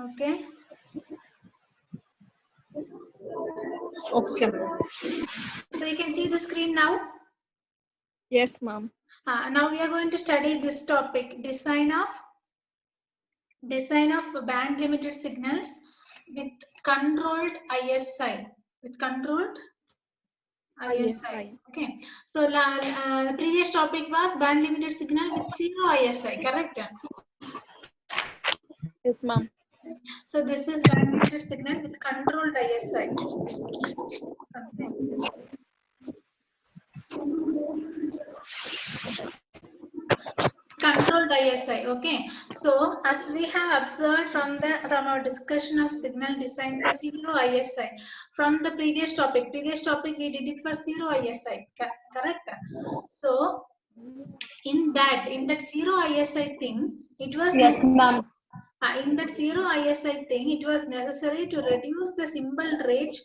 Okay. Okay. So you can see the screen now. Yes, ma'am. Now we are going to study this topic: design of band limited signals with controlled ISI. With controlled ISI. Okay. So the previous topic was band limited signal with zero ISI. Correct? Yes, ma'am. So this is band limited signal with controlled ISI. Controlled ISI. Okay. So as we have observed from our discussion of signal design for zero ISI, from the previous topic we did it for zero ISI. Correct? So in that zero ISI thing, it was Yes, ma'am. in that zero ISI thing, it was necessary to reduce the symbol range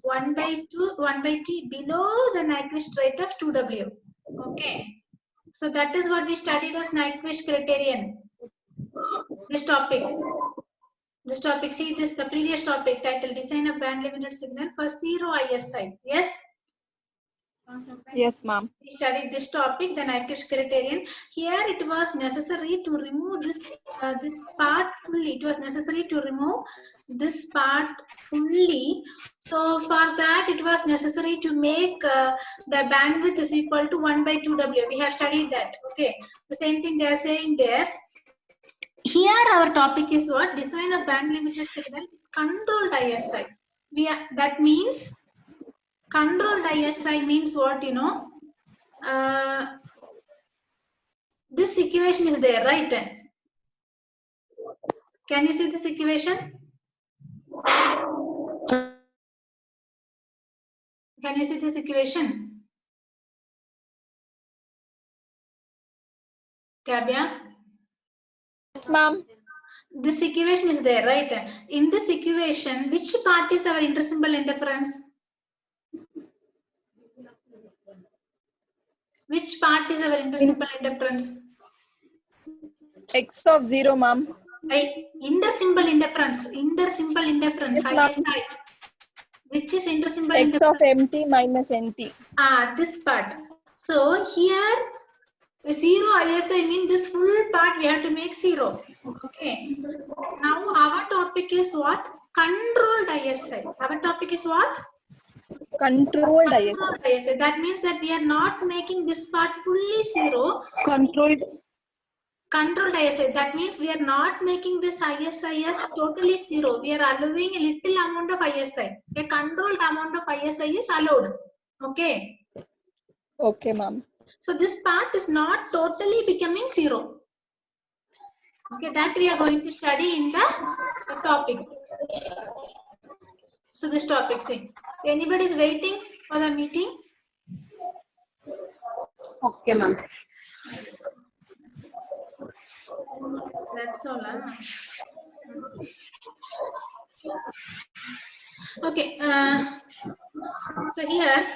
1/t below the Nyquist rate of 2W. Okay. So that is what we studied as Nyquist criterion. This topic. See this, the previous topic titled design of band limited signal for zero ISI. Yes? Yes, ma'am. We studied this topic, the Nyquist criterion. Here it was necessary to remove this part fully. It was necessary to remove this part fully. So for that it was necessary to make the bandwidth is equal to 1/2W. We have studied that. Okay. The same thing they are saying there. Here our topic is what? Design a band limited signal controlled ISI. That means controlled ISI means what, you know? This equation is there, right? Can you see this equation? Can you see this equation? Tabia? Yes, ma'am. This equation is there, right? In this equation, which part is our intersymbol interference? Which part is our intersymbol interference? X of 0, ma'am. Intersymbol interference. Yes, ma'am. ISI. Which is intersymbol X interference? of MT minus NT. This part. So here, zero ISI means this full part we have to make zero. Okay. Now our topic is what? Controlled ISI. Our topic is what? Controlled ISI. ISI. That means that we are not making this part fully zero. Controlled ISI. That means we are not making this ISI as totally zero. We are allowing a little amount of ISI. A controlled amount of ISI is allowed. Okay. Okay, ma'am. So this part is not totally becoming zero. Okay, that we are going to study in the topic. So this topic, see. So anybody is waiting for the meeting? Okay, ma'am. That's all. Okay. So here.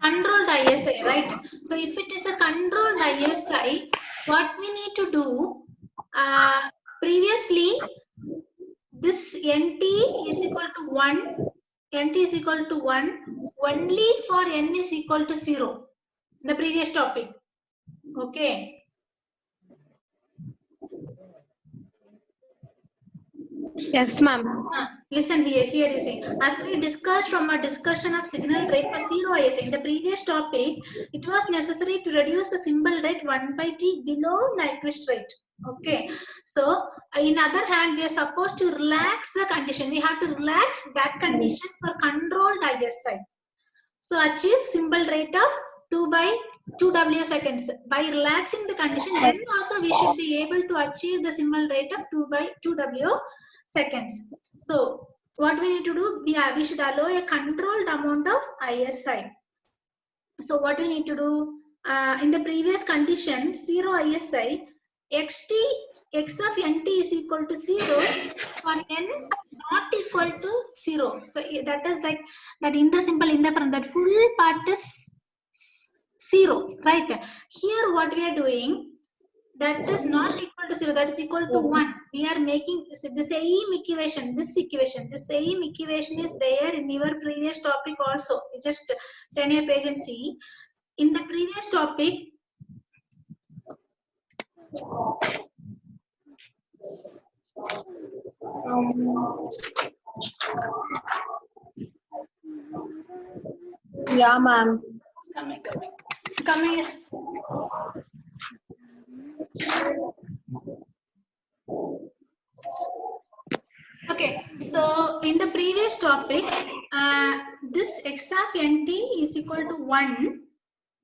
Controlled ISI, right? So if it is a controlled ISI, what we need to do, previously this NT is equal to 1, NT is equal to 1 only for N is equal to 0, the previous topic. Okay. Yes, ma'am. Listen here you see. As we discussed from a discussion of signal rate for zero ISI, in the previous topic, it was necessary to reduce the symbol rate 1/t below Nyquist rate. Okay. So, in other hand, we are supposed to relax the condition. We have to relax that condition for controlled ISI. So, achieve symbol rate of 2/2W seconds. By relaxing the condition, then also we should be able to achieve the symbol rate of 2/2W seconds. So what we need to do, we should allow a controlled amount of ISI. So what we need to do, in the previous condition, zero ISI, x of nt is equal to 0 for n not equal to 0. So that is like that intersymbol interference, that full part is 0, right? Here what we are doing, that is not equal to 0, that is equal to 1. We are making the same equation, the same equation is there in your previous topic also. You just turn your page and see. In the previous topic, Yeah, ma'am. come here. Okay, so in the previous topic, this x of nt is equal to 1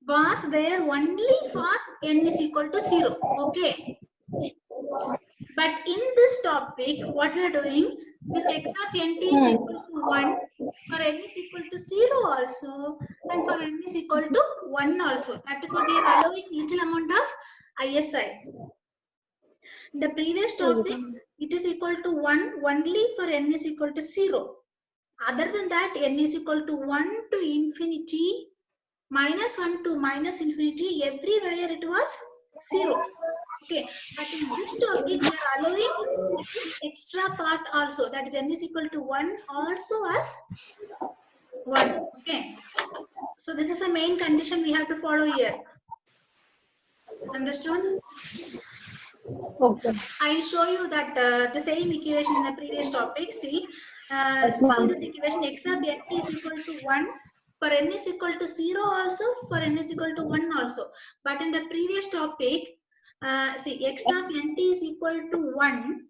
was there only for n is equal to 0. Okay, but in this topic, what we are doing, this x of nt is equal to 1 for n is equal to 0 also, and for n is equal to 1 also. That is what we are allowing little amount of ISI. The previous topic, it is equal to 1 only for n is equal to 0. Other than that, n is equal to 1 to infinity, minus 1 to minus infinity, everywhere it was 0. Okay, but in this topic, we are allowing this extra part also, that is n is equal to 1 also as 1. Okay, so this is a main condition we have to follow here. Understood? Okay. I'll show you that the same equation in the previous topic. See, Yes, see ma'am. this equation, x of n is equal to 1 for n is equal to 0 also, for n is equal to 1 also. But in the previous topic, see, x of n is equal to 1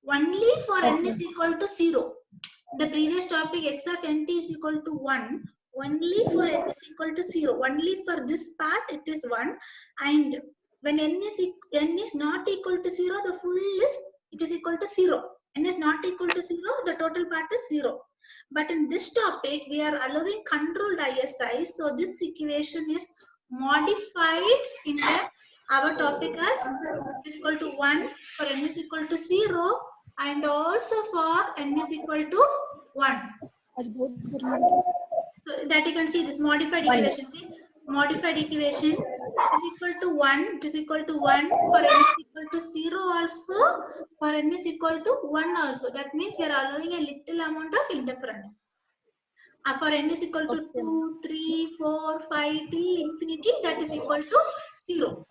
only for n is equal to 0. The previous topic, x of n is equal to 1 only for n is equal to 0. Only for this part it is 1, and when n is not equal to 0, the full is, it is equal to 0. N is not equal to 0, the total part is 0. But in this topic, we are allowing controlled ISI, so this equation is modified in the our topic as is equal to 1 for n is equal to 0, and also for n is equal to 1. So that you can see this modified equation. See, modified equation is equal to 1, it is equal to 1 for n is equal to 0 also, for n is equal to 1 also. That means we are allowing a little amount of interference. For n is equal to 2, 3, 4, 5, till infinity, that is equal to 0.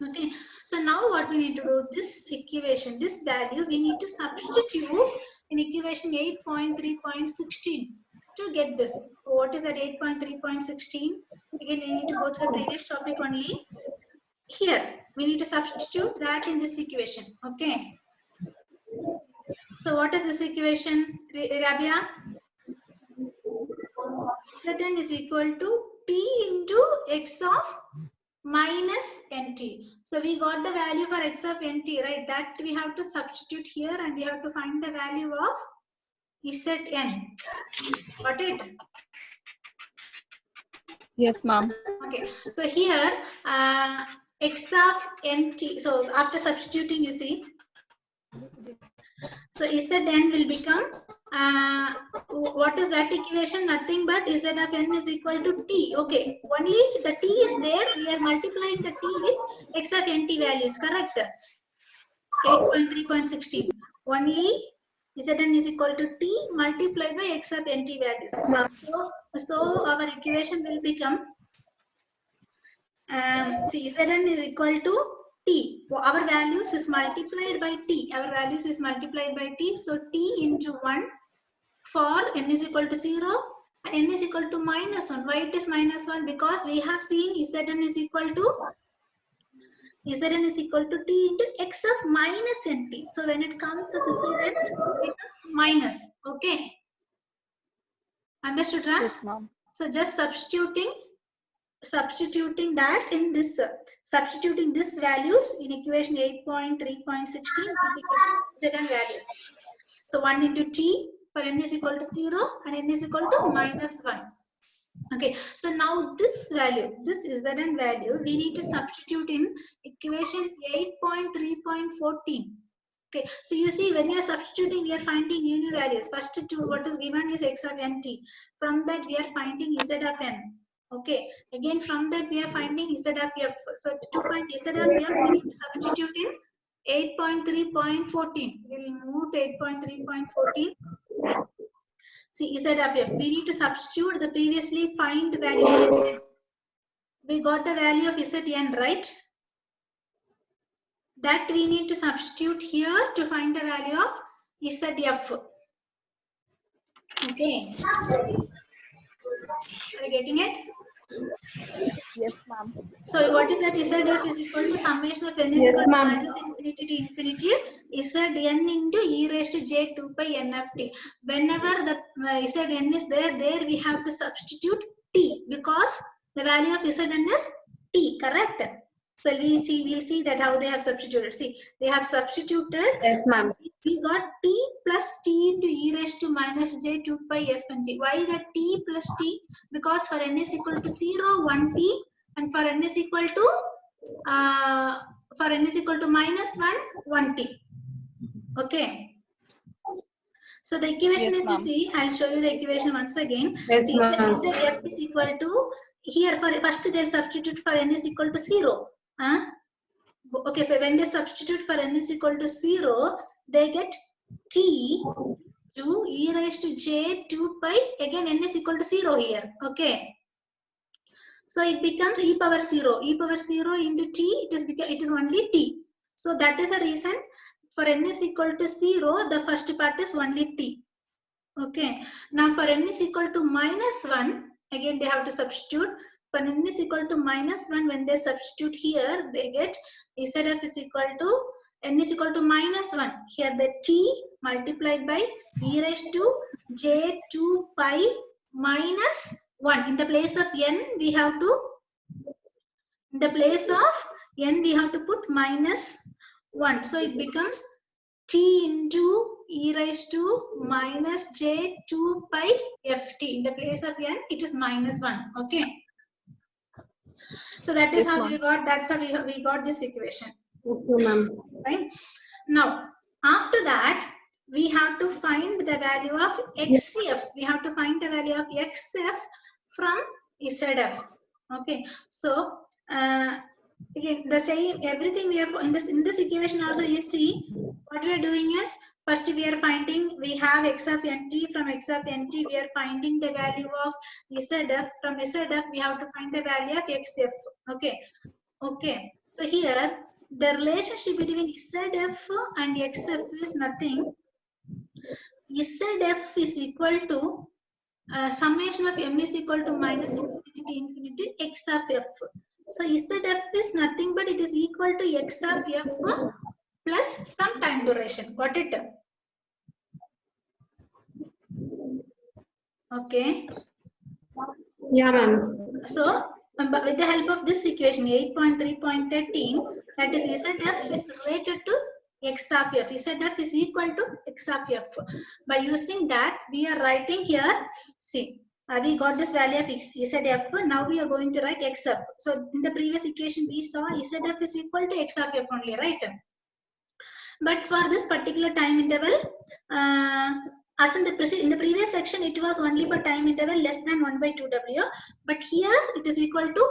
Okay, so now what we need to do, this equation, this value, we need to substitute in equation 8.3.16 to get this. So what is that 8.3.16? Again, we need to go to the previous topic only. Here, we need to substitute that in this equation. Okay. So what is this equation, Rabia? That is equal to t into x of minus nt. So we got the value for x of nt, right? That we have to substitute here, and we have to find the value of zn. Got it? Yes, ma'am. Okay. So here x of nt. So after substituting, you see. So zn will become what is that equation? Nothing but z of n is equal to t. Okay, only the t is there. We are multiplying the t with x of nt values. Correct? 8.3.16. Only zn is equal to t multiplied by x of nt values. So our equation will become see, zn is equal to t. Our values is multiplied by t. Our values is multiplied by t. So t into 1 for n is equal to 0 and n is equal to minus 1. Why it is minus 1? Because we have seen zn is equal to t into x of minus nt. So when it comes as zn, it becomes minus. Okay. Understood, right? Yes, ma'am. So just substituting that in this, substituting this values in equation 8.3.16 zn values. So 1 into t for n is equal to 0 and n is equal to minus 1. Okay, so now this value, this zn value, we need to substitute in equation 8.3.14. Okay, so you see, when you are substituting, we are finding new values. First, what is given is x of nt. From that, we are finding z of n. Okay, again from that we are finding Z of F. So to find Z of F, we need to substitute in 8.3.14. We'll move to 8.3.14. See, Z of F. We need to substitute the previously find value of Z. We got the value of Zn, right? That we need to substitute here to find the value of ZF. Okay. Are you getting it? Yes, ma'am. So what is that? ZF is equal to summation of n is Yes, equal to ma'am. minus infinity to infinity Zn into e raised to j 2 pi n of t. Whenever the Zn is there, we have to substitute t because the value of Zn is t, correct? So we'll see that how they have substituted. See, they have substituted. Yes, ma'am. We got t plus t into e raised to minus j 2 pi f n t. Why that t plus t? Because for n is equal to 0, 1 t, and for n is equal to minus 1 t. Okay. So the equation Yes, is, you ma'am. see, I'll show you the equation once again. Yes, See, ma'am. F is equal to, here for first they'll substitute for n is equal to 0. Okay, when they substitute for n is equal to 0, they get t to e raised to j 2 pi. Again, n is equal to 0 here. Okay. So it becomes e power 0. E power 0 into t, it is only t. So that is the reason for n is equal to 0, the first part is only t. Okay. Now for n is equal to minus 1, again they have to substitute. For n is equal to minus 1, when they substitute here, they get Zf is equal to n is equal to minus 1. Here the t multiplied by e raised to j 2 pi minus 1. In the place of n, we have to, in the place of n, we have to put minus 1. So it becomes t into e raised to minus j 2 pi ft. In the place of n, it is minus 1. Okay. So that is Yes, how ma'am. we got, that's how we got this equation. Okay, ma'am. Right. Now, after that, we have to find the value of xf. We have to find the value of xf from zf. Okay. So again, the same everything we have in this equation also. You see, what we are doing is first we are finding, we have x of nt. From x of nt, we are finding the value of zf. From zf, we have to find the value of xf. Okay. Okay. So here the relationship between ZF and XF is nothing. ZF is equal to summation of m is equal to minus infinity to infinity x of f. So ZF is nothing but it is equal to x of f plus some time duration. Got it? Okay. Yeah, ma'am. So with the help of this equation 8.3.13, that is ZF is related to x of f. ZF is equal to x of f. By using that, we are writing here, see, we got this value of ZF. Now we are going to write xf. So in the previous equation, we saw ZF is equal to x of f only, right? But for this particular time interval, as in the previous section, it was only for time interval less than 1 by 2w. But here it is equal to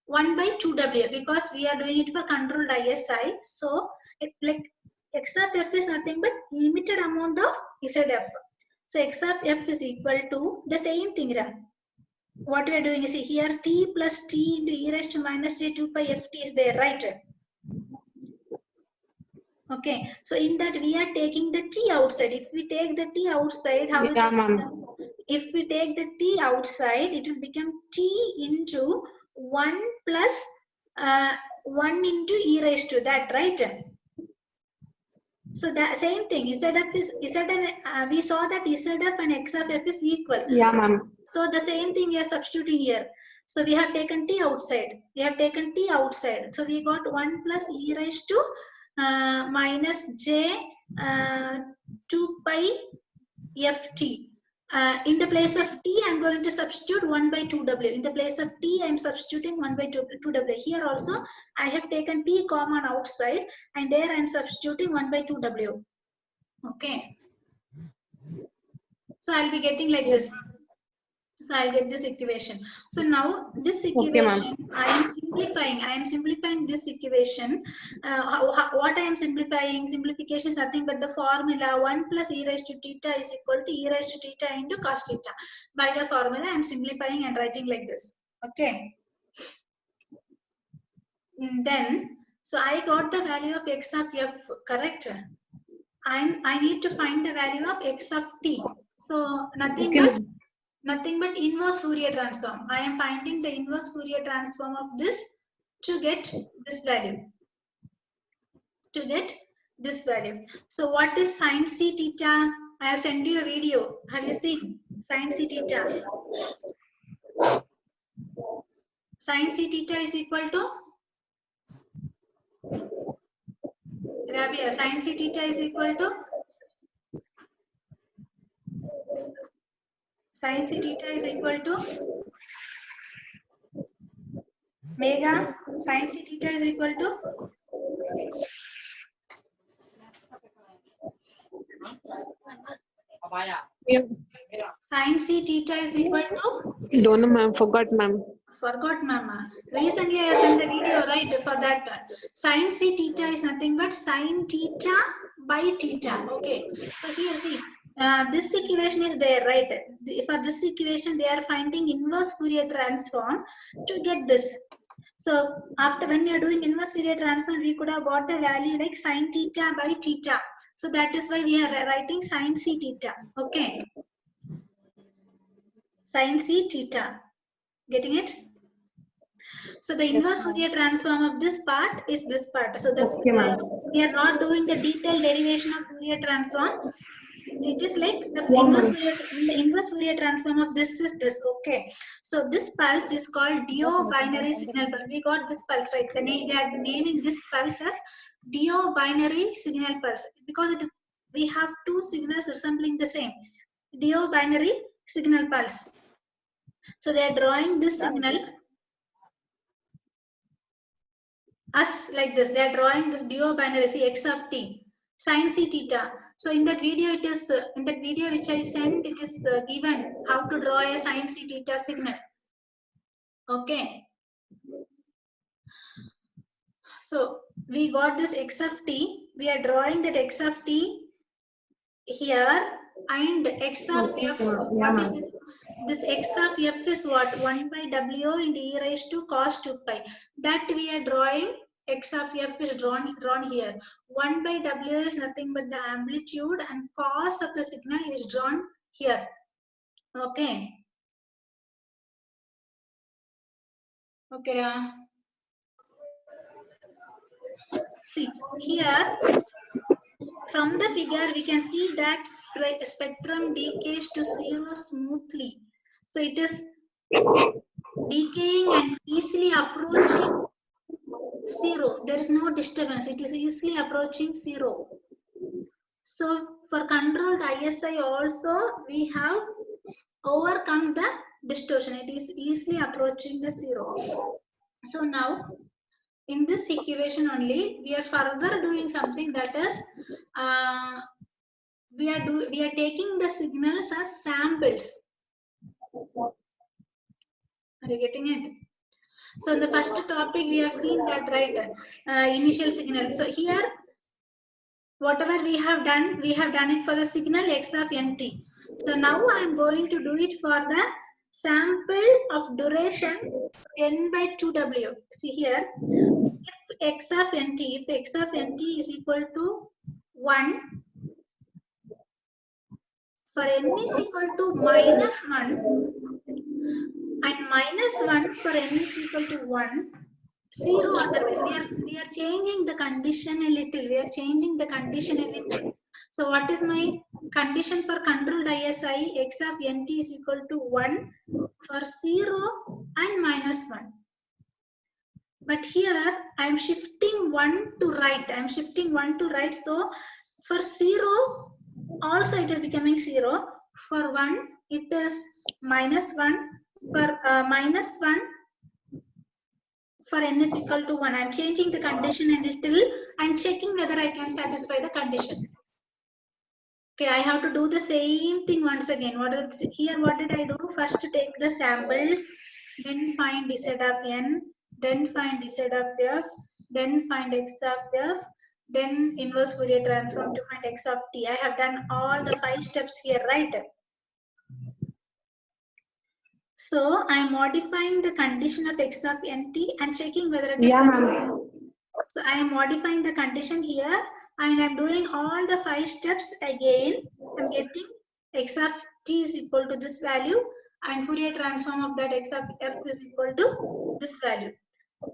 1 by 2w because we are doing it for controlled ISI. So it like x of f is nothing but limited amount of ZF. So x of f is equal to the same thing. What we are doing is, see here t plus t into e raised to minus j 2 pi ft is there, right? Okay, so in that we are taking the t outside. If we take the t outside, how will Yeah, ma'am. if we take the t outside, it will become t into 1 plus 1 into e raised to that, right? So that same thing, ZF is Zn. We saw that ZF and x of f is equal. Yeah, ma'am. So the same thing we are substituting here. So we have taken t outside. We have taken t outside. So we got 1 plus e raised to minus j 2 pi ft. In the place of t, I'm going to substitute 1 by 2w. In the place of t, I'm substituting 1 by 2w. Here also, I have taken t common outside, and there I'm substituting 1 by 2w. Okay. So I'll be getting like this. So I'll get this equation. So now this Okay, ma'am. equation, I am simplifying this equation. What I am simplifying? Simplification is nothing but the formula 1 plus e raised to theta is equal to e raised to theta into cos theta. By the formula, I am simplifying and writing like this. Okay. And then, so I got the value of x of f, correct? I need to find the value of x of t. So nothing Okay, but ma'am. inverse Fourier transform. I am finding the inverse Fourier transform of this to get this value. To get this value. So what is sin c theta? I have sent you a video. Have you seen sin c theta? Sin c theta is equal to Rabia. Sin c theta is equal to sin c theta is equal to Mega. Sin c theta is equal to Yeah. sin c theta is equal to Don't know, ma'am. Forgot, ma'am. forgot, mama. Recently I have done the video, right? For that, sin c theta is nothing but sin theta by theta. Okay. So here, see, this equation is there, right? For this equation, they are finding inverse Fourier transform to get this. So after when we are doing inverse Fourier transform, we could have got the value like sin theta by theta. So that is why we are writing sin c theta. Okay. Sin c theta. Getting it? So the Yes, inverse ma'am. Fourier transform of this part is this part. So Okay, ma'am. we are not doing the detailed derivation of Fourier transform. It is like the Yeah, inverse Fourier transform of this is this. Okay. So this pulse is called Dio binary signal pulse. We got this pulse, right? They are naming this pulse as Dio binary signal pulse because it is, we have two signals resembling the same. Dio binary signal pulse. So they are drawing this signal as like this. They are drawing this Dio binary, see x of t, sin c theta. So in that video, it is in that video which I sent, it is given how to draw a sin c theta signal. Okay. So we got this x of t. We are drawing that x of t here, and x of Okay, f. ma'am. Yeah, What is ma'am. this? This x of f is what? 1 by w into e raised to cos 2 pi. That we are drawing. X of f is drawn here. 1 by w is nothing but the amplitude, and cos of the signal is drawn here. Okay. Okay. See here, from the figure we can see that spectrum decays to 0 smoothly. So it is decaying and easily approaching 0. There is no disturbance. It is easily approaching 0. So for controlled ISI also, we have overcome the distortion. It is easily approaching the 0. So now in this equation only, we are further doing something, that is we are taking the signals as samples. Are you getting it? So in the first topic we have seen that, right, initial signal. So here whatever we have done it for the signal x of nt. So now I am going to do it for the sample of duration n by 2w. See here, if x of nt is equal to 1, for n is equal to -1 and -1 for n is equal to 1, 0 otherwise. We are changing the condition a little. We are changing the condition a little. So what is my condition for controlled ISI? X of nt is equal to 1 for 0 and -1. But here I am shifting 1 to right. I am shifting 1 to right. So for 0 also it is becoming 0. For 1 it is -1. For -1 for n is equal to 1. I am changing the condition a little and checking whether I can satisfy the condition. Okay, I have to do the same thing once again. Here, what did I do? First take the samples, then find z of n, then find z of f, then find x of f, then inverse Fourier transform to find x of t. I have done all the 5 steps here, right? So I am modifying the condition of x of nt and checking whether it is satisfied. So I am modifying the condition here and I am doing all the 5 steps again. I am getting x of t is equal to this value and Fourier transform of that x of f is equal to this value.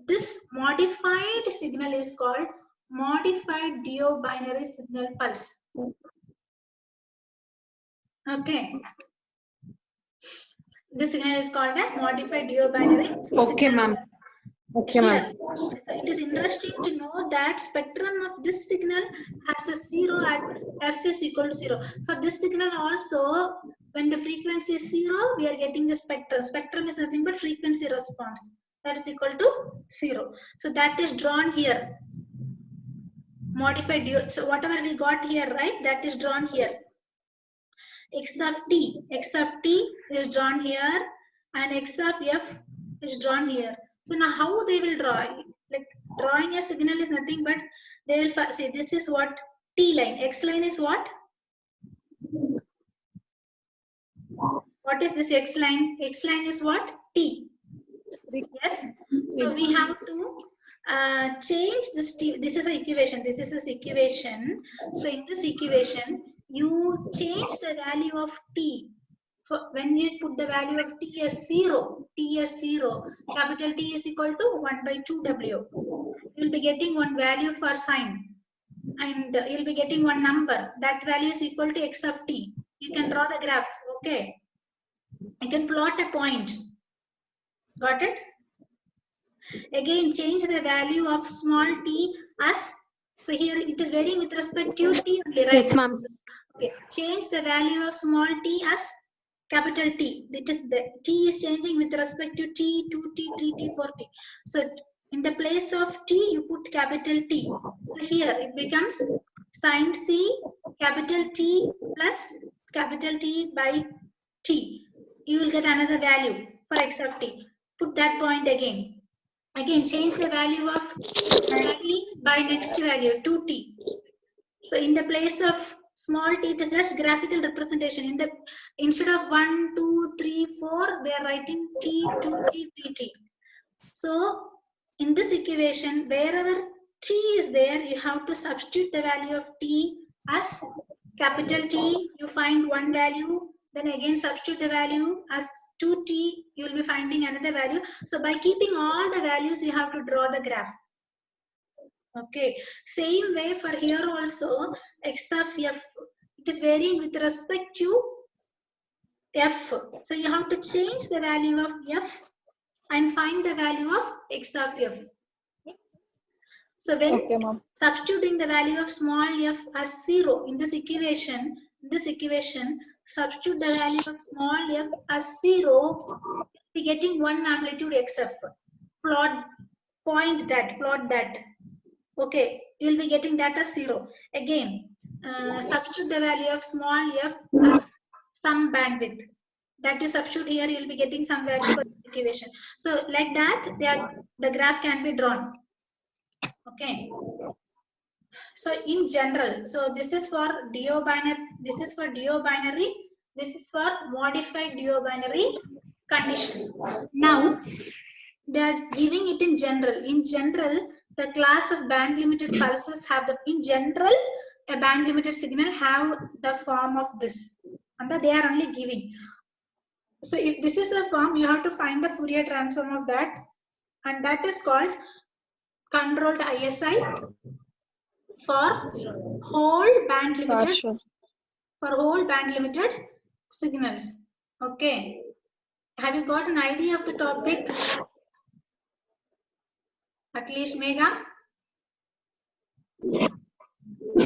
This modified signal is called modified Dio binary signal pulse. Okay. This signal is called a modified Dio binary. Okay, ma'am. Okay, ma'am. So it is interesting to know that spectrum of this signal has a 0 at f is equal to 0. For this signal also, when the frequency is 0, we are getting the spectrum. Spectrum is nothing but frequency response. That is equal to 0. So that is drawn here. Modified Dio. So whatever we got here, right, that is drawn here. X of t is drawn here and x of f is drawn here. So now how they will draw? Like drawing a signal is nothing but they will see this is what t line. X line is what? What is this x line? X line is what? T. Yes. So we have to change this t. This is an equation. This is this equation. So in this equation, you change the value of t. When you put the value of t as 0, capital T is equal to 1 by 2w. You will be getting one value for sine and you will be getting one number. That value is equal to x of t. You can draw the graph, okay? You can plot a point. Got it? Again, change the value of small t as, so here it is varying with respect to t only, right? Yes, ma'am. Okay, change the value of small t as capital T. It is the t is changing with respect to t, 2t, 3t, 4t. So in the place of t, you put capital T. So here it becomes sin c capital T plus capital T by t. You will get another value for x of t. Put that point again. Again, change the value of t by next value, 2t. So in the place of small t, it is just graphical representation. Instead of 1, 2, 3, 4, they are writing t, 2t, 3t. So in this equation, wherever t is there, you have to substitute the value of t as capital T. You find one value, then again substitute the value as 2t. You will be finding another value. So by keeping all the values, you have to draw the graph. Okay, same way for here also, x of f, it is varying with respect to f. So you have to change the value of f and find the value of x of f. So when substituting the value of small f as 0 in this equation, substitute the value of small f as 0, we getting one amplitude xf. Plot that. Okay, you will be getting that as 0. Again, substitute the value of small f as some bandwidth. That you substitute here, you will be getting some value for the equation. So like that, the graph can be drawn. Okay. So in general, so this is for Dio binary, this is for Dio binary, this is for modified Dio binary condition. Now, they are giving it in general. In general, the class of band limited pulses have in general, a band limited signal have the form of this. And they are only giving. So if this is the form, you have to find the Fourier transform of that. And that is called controlled ISI for whole band limited, signals. Okay. Have you got an idea of the topic? At least, Megha?